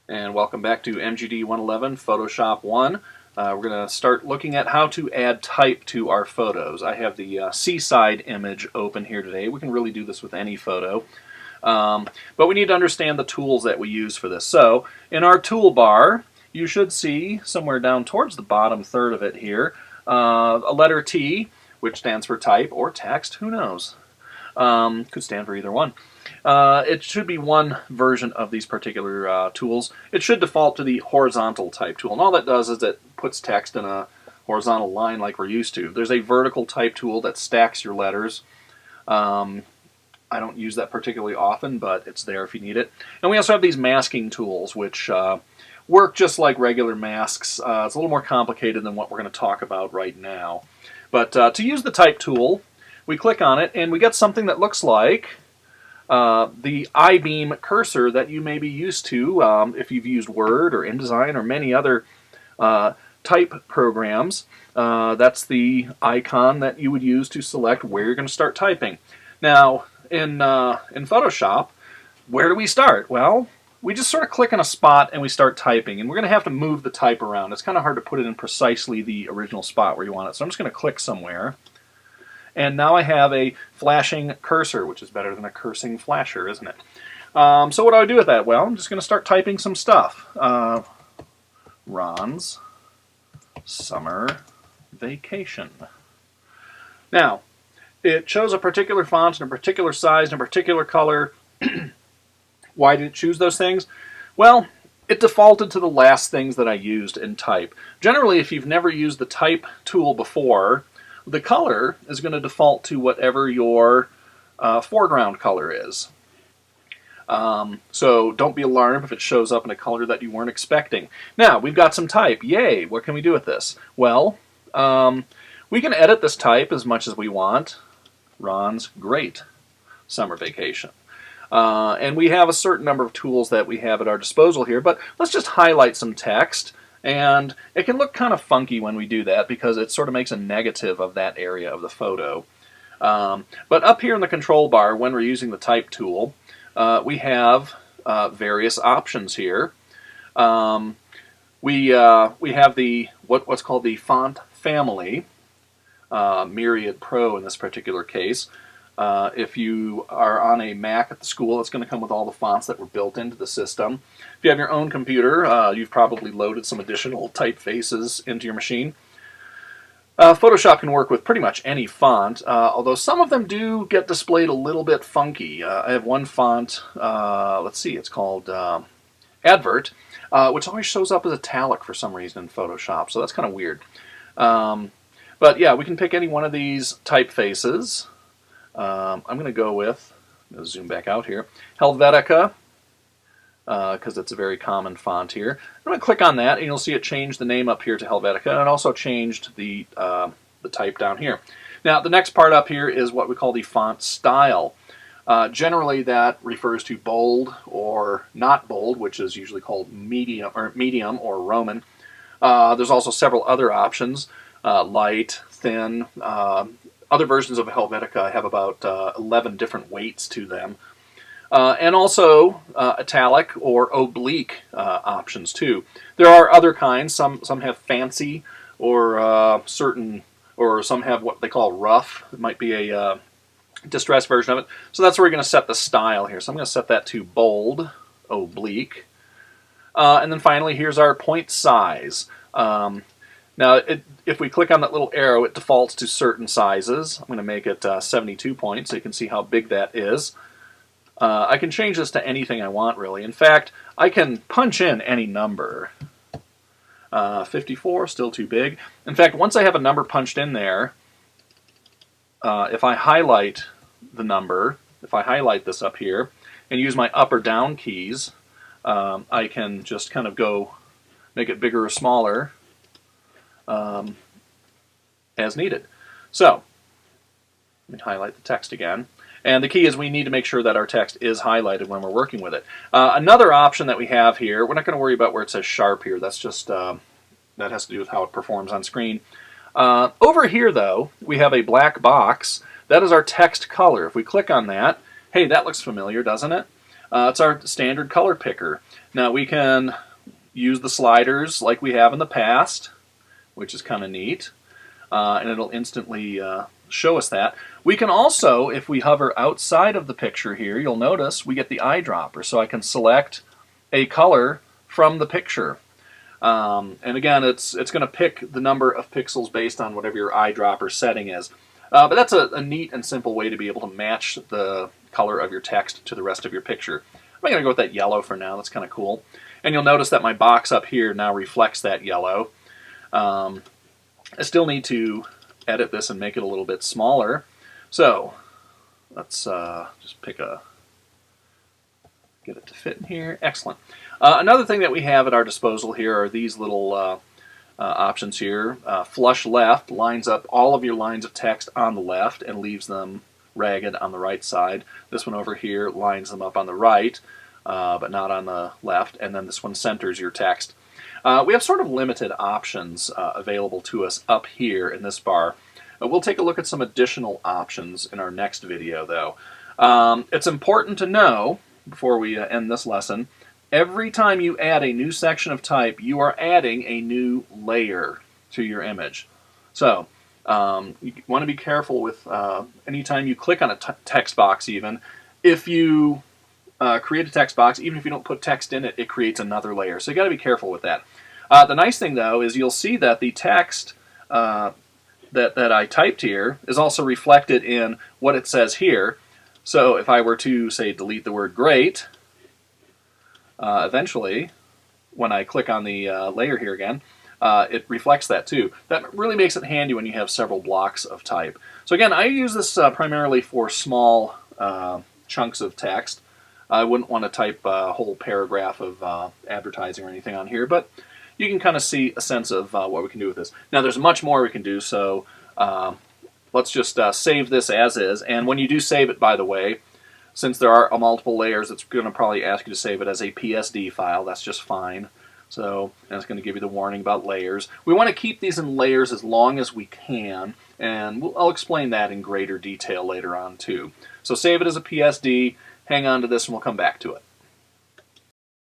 And welcome back to MGD 111 Photoshop 1. We're going to start looking at how to add type to our photos. I have the seaside image open here today. We can really do this with any photo. But we need to understand the tools that we use for this. So in our toolbar, you should see somewhere down towards the bottom third of it here, a letter T, which stands for type or text, who knows. Could stand for either one. It should be one version of these particular tools. It should default to the horizontal type tool, and all that does is it puts text in a horizontal line like we're used to. There's a vertical type tool that stacks your letters. I don't use that particularly often, but it's there if you need it. And we also have these masking tools, which work just like regular masks. It's a little more complicated than what we're going to talk about right now. But to use the type tool, we click on it, and we get something that looks like the I-beam cursor that you may be used to if you've used Word or InDesign or many other type programs. That's the icon that you would use to select where you're going to start typing. Now, in Photoshop, where do we start? Well, we just sort of click on a spot and we start typing, and we're going to have to move the type around. It's kind of hard to put it in precisely the original spot where you want it, so I'm just going to click somewhere. And now I have a flashing cursor, which is better than a cursing flasher, isn't it? So what do I do with that? Well, I'm just going to start typing some stuff. Ron's summer vacation. Now, it shows a particular font and a particular size and a particular color. Why did it choose those things? Well, it defaulted to the last things that I used in type. Generally, if you've never used the type tool before, the color is going to default to whatever your foreground color is. So don't be alarmed if it shows up in a color that you weren't expecting. Now, we've got some type. Yay! What can we do with this? Well, we can edit this type as much as we want. Ron's great summer vacation. And we have a certain number of tools that we have at our disposal here, but let's just highlight some text. And it can look kind of funky when we do that because it sort of makes a negative of that area of the photo. But up here in the control bar, when we're using the type tool, we have various options here. We have the what's called the font family, Myriad Pro in this particular case. If you are on a Mac at the school, it's going to come with all the fonts that were built into the system. If you have your own computer, you've probably loaded some additional typefaces into your machine. Photoshop can work with pretty much any font, although some of them do get displayed a little bit funky. I have one font, let's see, it's called Advert, which always shows up as italic for some reason in Photoshop, so that's kind of weird. But yeah, we can pick any one of these typefaces. I'm going to go with, I'm going to zoom back out here, Helvetica, because it's a very common font here. I'm going to click on that, and you'll see it changed the name up here to Helvetica, and it also changed the type down here. Now, the next part up here is what we call the font style. Generally, that refers to bold or not bold, which is usually called medium or Roman. There's also several other options, light, thin. Other versions of Helvetica have about 11 different weights to them. And also italic or oblique options too. There are other kinds. Some have fancy or certain, or some have what they call rough. It might be a distressed version of it. So that's where we're going to set the style here. So I'm going to set that to bold, oblique. And then finally, here's our point size. Now, if we click on that little arrow, it defaults to certain sizes. I'm going to make it 72 points so you can see how big that is. I can change this to anything I want, really. In fact, I can punch in any number. 54, still too big. In fact, once I have a number punched in there, if I highlight the number, if I highlight this up here, and use my up or down keys, I can just kind of go make it bigger or smaller as needed. So, let me highlight the text again. And the key is we need to make sure that our text is highlighted when we're working with it. Another option that we have here, we're not going to worry about where it says sharp here. That's just, that has to do with how it performs on screen. Over here, though, we have a black box. That is our text color. If we click on that, hey, that looks familiar, doesn't it? It's our standard color picker. Now we can use the sliders like we have in the past, which is kind of neat, and it'll instantly show us that. We can also, if we hover outside of the picture here, you'll notice we get the eyedropper, so I can select a color from the picture. And again, it's going to pick the number of pixels based on whatever your eyedropper setting is. But that's a neat and simple way to be able to match the color of your text to the rest of your picture. I'm going to go with that yellow for now. That's kind of cool. And you'll notice that my box up here now reflects that yellow. I still need to edit this and make it a little bit smaller. So let's just get it to fit in here. Excellent. Another thing that we have at our disposal here are these little options here. Flush left lines up all of your lines of text on the left and leaves them ragged on the right side. This one over here lines them up on the right, but not on the left. And then this one centers your text. We have sort of limited options available to us up here in this bar. We'll take a look at some additional options in our next video, though. It's important to know, before we end this lesson, every time you add a new section of type, you are adding a new layer to your image. So you want to be careful with anytime you click on a text box even. If you create a text box, even if you don't put text in it, it creates another layer. So you got to be careful with that. The nice thing, though, is you'll see that the text that I typed here is also reflected in what it says here. So if I were to, say, delete the word great, eventually, when I click on the layer here again, it reflects that too. That really makes it handy when you have several blocks of type. So again, I use this primarily for small chunks of text. I wouldn't want to type a whole paragraph of advertising or anything on here, but you can kind of see a sense of what we can do with this. Now there's much more we can do, so let's just save this as is. And when you do save it, by the way, since there are multiple layers, it's going to probably ask you to save it as a PSD file. That's just fine. So, and it's going to give you the warning about layers. We want to keep these in layers as long as we can, and I'll explain that in greater detail later on too. So save it as a PSD, hang on to this, and we'll come back to it.